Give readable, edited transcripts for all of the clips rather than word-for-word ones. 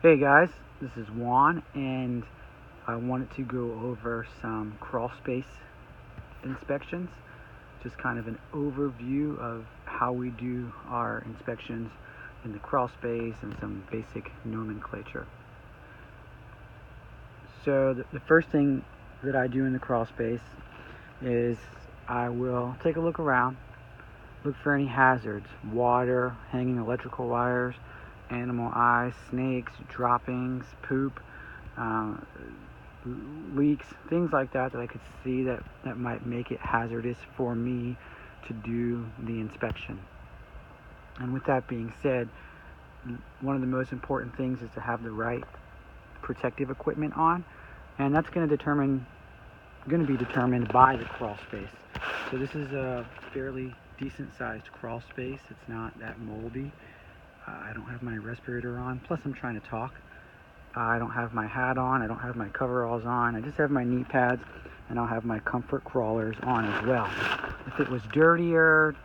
Hey guys, this is Juan, and I wanted to go over some crawlspace inspections, just kind of an overview of how we do our inspections in the crawlspace and some basic nomenclature. So the first thing that I do in the crawlspace is I will take a look around, look for any hazards, water, hanging electrical wires, animal eyes, snakes, droppings, poop, leaks, things like that I could see that might make it hazardous for me to do the inspection. And with that being said, one of the most important things is to have the right protective equipment on, and that's going to be determined by the crawl space. So this is a fairly decent sized crawl space. It's not that moldy. I don't have my respirator on, plus I'm trying to talk. I don't have my hat on, I don't have my coveralls on, I just have my knee pads, and I'll have my comfort crawlers on as well. If it was dirtier,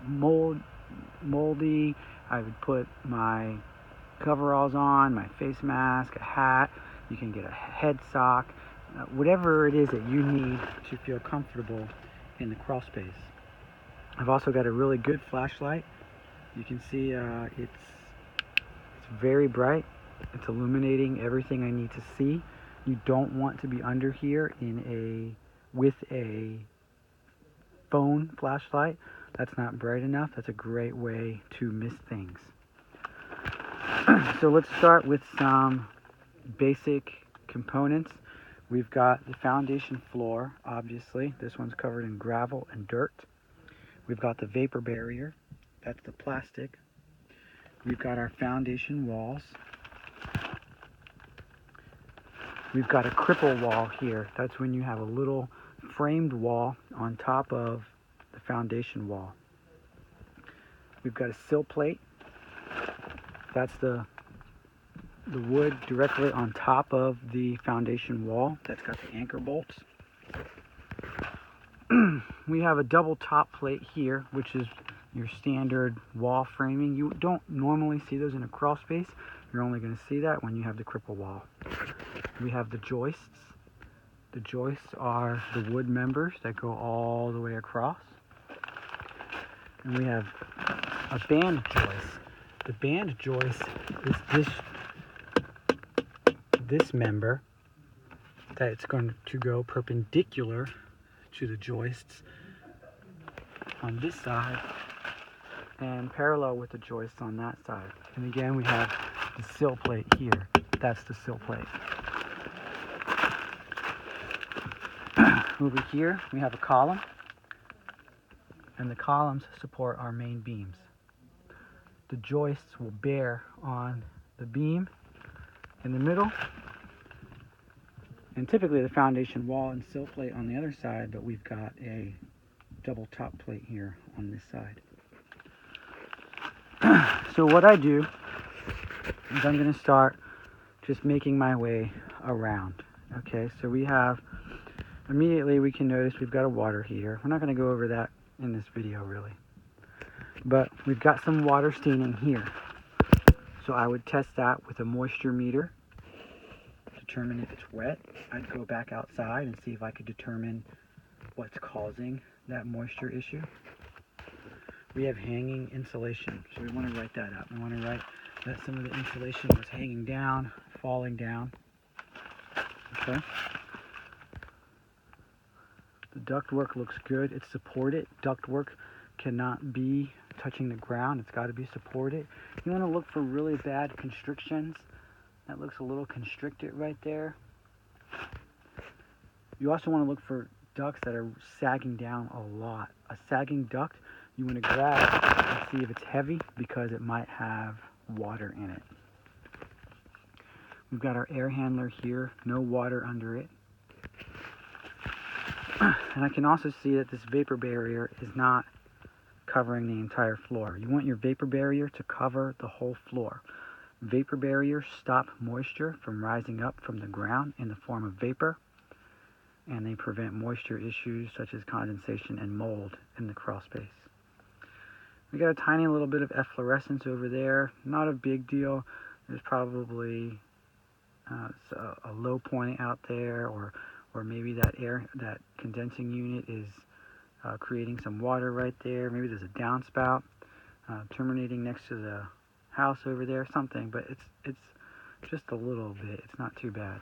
moldy, I would put my coveralls on, my face mask, a hat. You can get a head sock, whatever it is that you need to feel comfortable in the crawl space. I've also got a really good flashlight. You can see it's very bright. It's illuminating everything I need to see. You don't want to be under here with a phone flashlight. That's not bright enough. That's a great way to miss things. So let's start with some basic components. We've got the foundation floor, obviously. This one's covered in gravel and dirt. We've got the vapor barrier. That's the plastic. We've got our foundation walls. We've got a cripple wall here. That's when you have a little framed wall on top of the foundation wall. We've got a sill plate. That's the wood directly on top of the foundation wall. That's got the anchor bolts. We have a double top plate here, which is your standard wall framing. You don't normally see those in a crawl space. You're only going to see that when you have the cripple wall. We have the joists. The joists are the wood members that go all the way across. And we have a band joist. The band joist is this member that's going to go perpendicular to the joists on this side and parallel with the joists on that side. And again, we have the sill plate here. That's the sill plate. Over here, we have a column, and the columns support our main beams. The joists will bear on the beam in the middle, and typically the foundation wall and sill plate on the other side, but we've got a double top plate here on this side. So what I do is I'm going to start just making my way around. Okay, so immediately we can notice we've got a water heater. We're not going to go over that in this video really, but we've got some water staining here. So I would test that with a moisture meter, determine if it's wet. I'd go back outside and see if I could determine what's causing that moisture issue. We have hanging insulation, so we want to write that up. We want to write that some of the insulation was hanging down, falling down. Okay. The ductwork looks good. It's supported. Ductwork cannot be touching the ground. It's got to be supported. You want to look for really bad constrictions. That looks a little constricted right there. You also want to look for ducts that are sagging down a lot. A sagging duct, you want to grab and see if it's heavy because it might have water in it. We've got our air handler here, no water under it. And I can also see that this vapor barrier is not covering the entire floor. You want your vapor barrier to cover the whole floor. Vapor barriers stop moisture from rising up from the ground in the form of vapor, and they prevent moisture issues such as condensation and mold in the crawl space. We got a tiny little bit of efflorescence over there, not a big deal. there's probably a low point out there, or maybe that condensing unit is creating some water right there. Maybe there's a downspout terminating next to the house over there, something, but it's just a little bit. It's not too bad.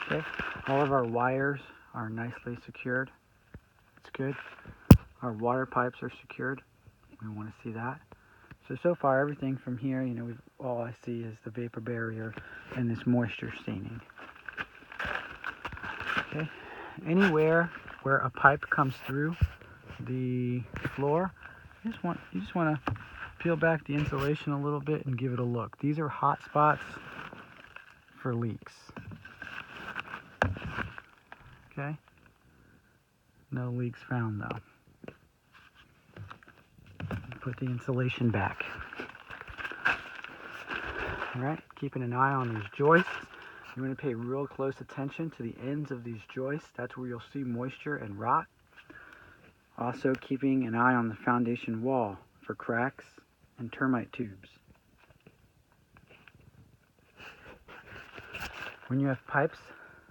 Okay, all of our wires are nicely secured. It's good. Our water pipes are secured. We want to see that. So far everything from here, all I see is the vapor barrier and this moisture staining. Okay, anywhere where a pipe comes through the floor, you just want to peel back the insulation a little bit and give it a look. These are hot spots for leaks. Okay, no leaks found though. Put the insulation back. Alright, keeping an eye on these joists. You want to pay real close attention to the ends of these joists. That's where you'll see moisture and rot. Also keeping an eye on the foundation wall for cracks and termite tubes. When you have pipes,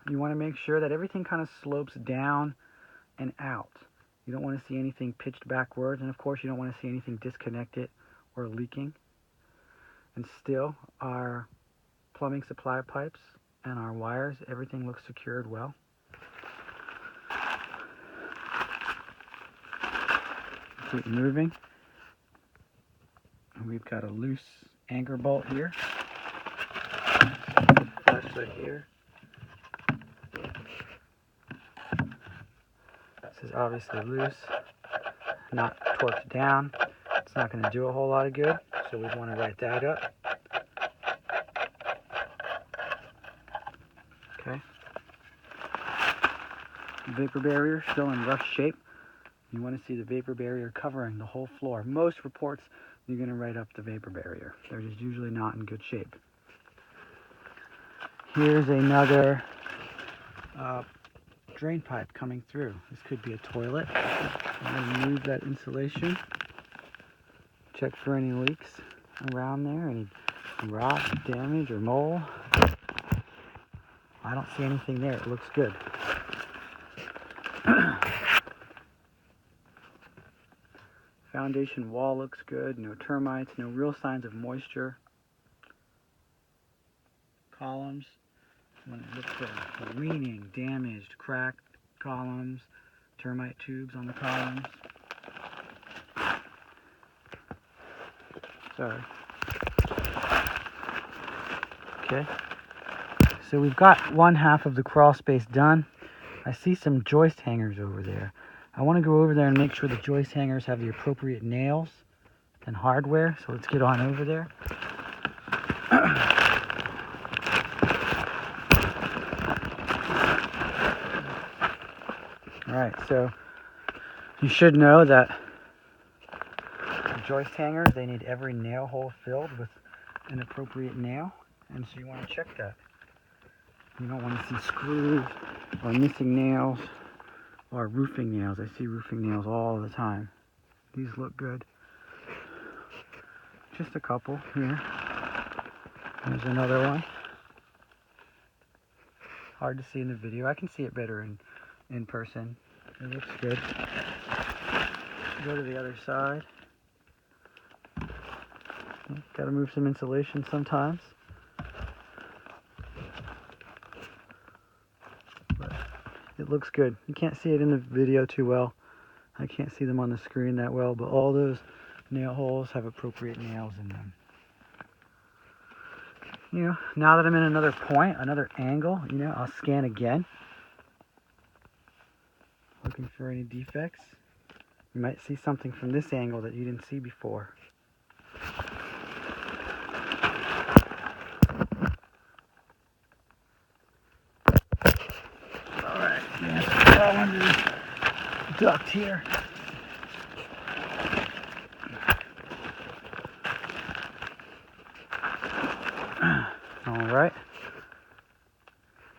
you want to make sure that everything kind of slopes down and out. You don't want to see anything pitched backwards, and of course you don't want to see anything disconnected or leaking. And still, our plumbing supply pipes and our wires, everything looks secured well. Keep moving. And we've got a loose anchor bolt here. Flashlight here. This is obviously loose, not torqued down. It's not going to do a whole lot of good, so we want to write that up. Okay. Vapor barrier still in rough shape. You want to see the vapor barrier covering the whole floor. Most reports, you're going to write up the vapor barrier. They're just usually not in good shape. Here's another drain pipe coming through. This could be a toilet. I'm going to remove that insulation. Check for any leaks around there, any rot, damage, or mold. I don't see anything there. It looks good. Foundation wall looks good. No termites, no real signs of moisture. Columns. I'm going to look for careening, damaged, cracked columns, termite tubes on the columns. Sorry. Okay. So we've got one half of the crawl space done. I see some joist hangers over there. I want to go over there and make sure the joist hangers have the appropriate nails and hardware. So let's get on over there. Alright, so you should know that the joist hangers, they need every nail hole filled with an appropriate nail, and so you want to check that. You don't want to see screws or missing nails or roofing nails. I see roofing nails all the time. These look good. Just a couple here. There's another one. Hard to see in the video. I can see it better in person. It looks good. Go to the other side. Got to move some insulation sometimes. But it looks good. You can't see it in the video too well. I can't see them on the screen that well, but all those nail holes have appropriate nails in them. Now that I'm in another point, another angle, I'll scan again. Looking for any defects. You might see something from this angle that you didn't see before. Alright, fall under this duct here. Alright.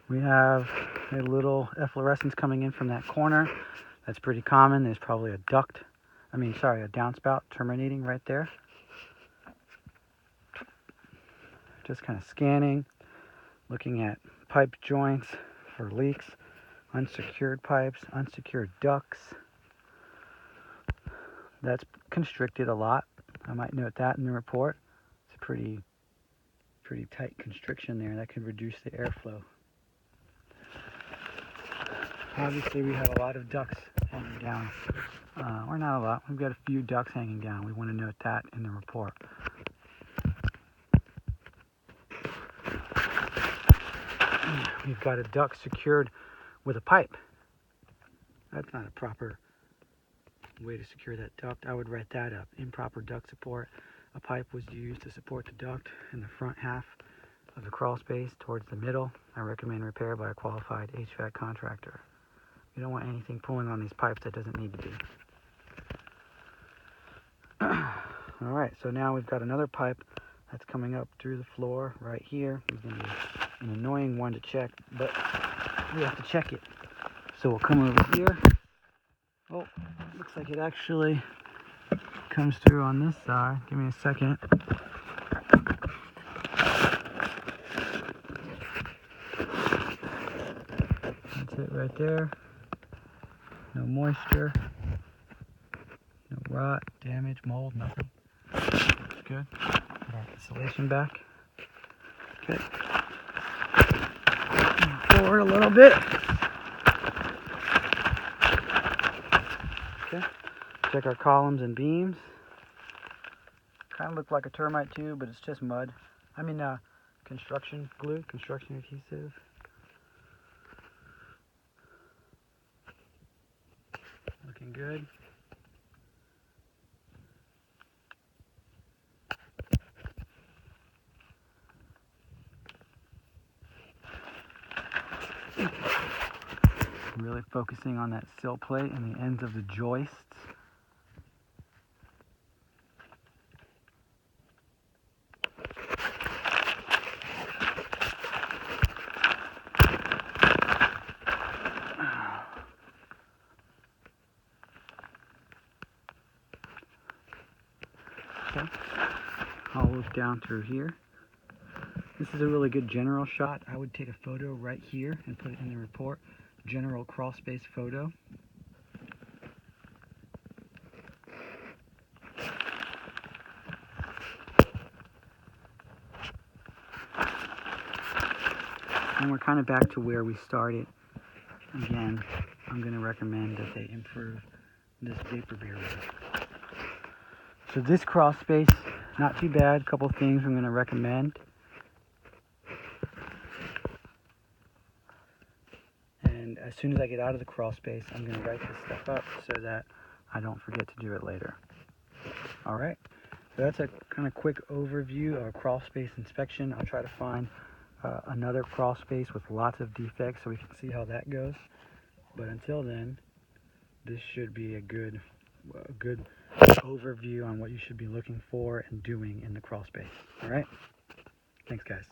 We have a little efflorescence coming in from that corner. That's pretty common. There's probably a a downspout terminating right there. just kind of scanning, looking at pipe joints for leaks, unsecured pipes, unsecured ducts. That's constricted a lot. I might note that in the report. It's a pretty tight constriction there. That could reduce the airflow. Obviously, we have a lot of ducts hanging down. Or not a lot. We've got a few ducts hanging down. We want to note that in the report. We've got a duct secured with a pipe. That's not a proper way to secure that duct. I would write that up. Improper duct support. A pipe was used to support the duct in the front half of the crawl space towards the middle. I recommend repair by a qualified HVAC contractor. You don't want anything pulling on these pipes that doesn't need to be. Alright, so now we've got another pipe that's coming up through the floor right here. It's going to be an annoying one to check, but we have to check it. So we'll come over here. Oh, looks like it actually comes through on this side. Give me a second. That's it right there. No moisture, no rot, damage, mold, nothing. Looks good. Put our insulation back. Okay. Forward a little bit. Okay. Check our columns and beams. Kind of look like a termite tube, but it's just mud. I mean, construction glue, construction adhesive. Looking good. Really focusing on that sill plate and the ends of the joists. Okay. I'll look down through here. This is a really good general shot. I would take a photo right here and put it in the report. General crawl space photo. And we're kind of back to where we started. Again, I'm going to recommend that they improve this vapor barrier. So this crawl space, not too bad. A couple things I'm going to recommend. And as soon as I get out of the crawl space, I'm going to write this stuff up so that I don't forget to do it later. Alright, so that's a kind of quick overview of a crawl space inspection. I'll try to find another crawl space with lots of defects so we can see how that goes. But until then, this should be a good overview on what you should be looking for and doing in the crawl space. Alright, thanks guys.